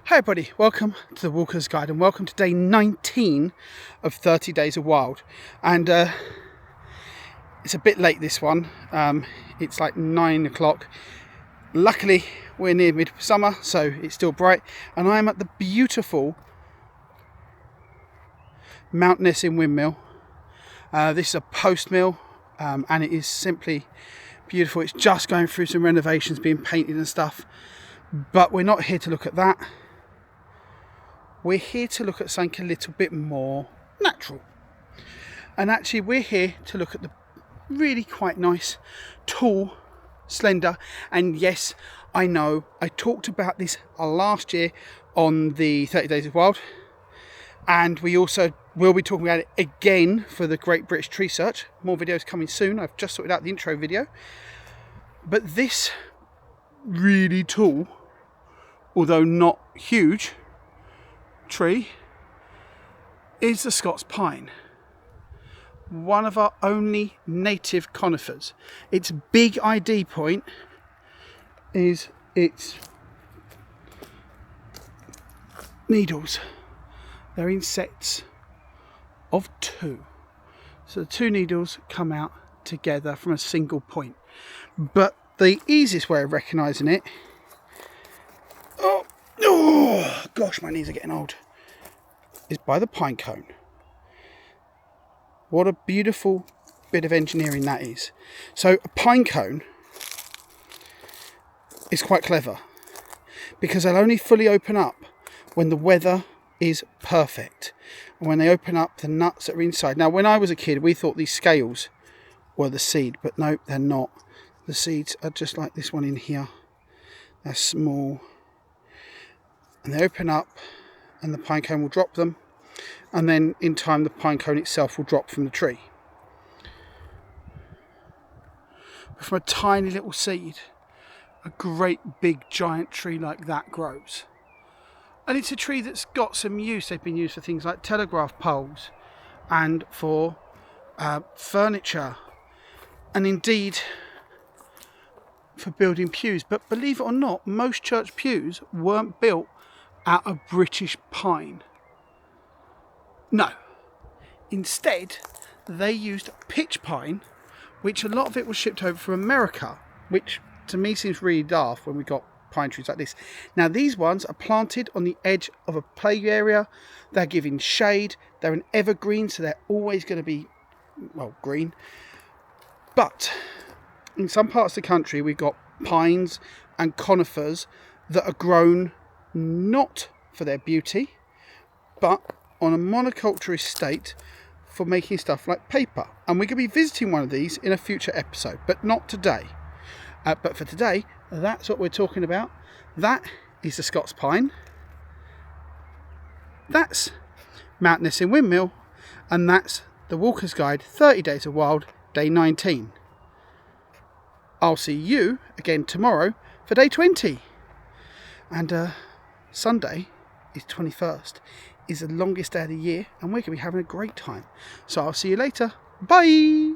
Hi everybody, welcome to the Walker's Guide and welcome to day 19 of 30 Days of Wild. And it's a bit late, this one. It's like 9 o'clock. Luckily we're near midsummer, so it's still bright, and I'm at the beautiful Mount Nessin windmill. This is a post mill, and it is simply beautiful. It's just going through some renovations, being painted and stuff, but we're not here to look at that. We're here to look at something a little bit more natural. And actually we're here to look at the really quite nice, tall, slender, and yes, I know, I talked about this last year on the 30 Days of Wild, and we also will be talking about it again for the Great British Tree Search. More videos coming soon. I've just sorted out the intro video. But this really tall, although not huge, tree is the Scots pine, one of our only native conifers. Its big ID point is its needles. They're in sets of two, so the two needles come out together from a single point. But the easiest way of recognizing it, oh gosh, my knees are getting old, is by the pine cone. What a beautiful bit of engineering that is. So a pine cone is quite clever because they'll only fully open up when the weather is perfect, and when they open up, the nuts that are inside. Now when I was a kid, we thought these scales were the seed, but no, they're not. The seeds are just like this one in here. They're small, and they open up and the pine cone will drop them, and then in time the pine cone itself will drop from the tree. But from a tiny little seed, a great big giant tree like that grows. And it's a tree that's got some use. They've been used for things like telegraph poles and for furniture, and indeed for building pews. But believe it or not, most church pews weren't built out of British pine. No. Instead, they used pitch pine, which a lot of it was shipped over from America, which to me seems really daft when we got pine trees like this. Now these ones are planted on the edge of a play area. They're giving shade. They're an evergreen, so they're always going to be, well, green. But in some parts of the country, we've got pines and conifers that are grown not for their beauty, but on a monoculture estate for making stuff like paper. And we're going to be visiting one of these in a future episode, but not today. But for today, that's what we're talking about. That is the Scots pine. That's Mount Nessin windmill, and that's the Walker's Guide 30 Days of Wild, day 19. I'll see you again tomorrow for day 20. And Sunday is 21st, is the longest day of the year, and we're going to be having a great time. So I'll see you later. Bye!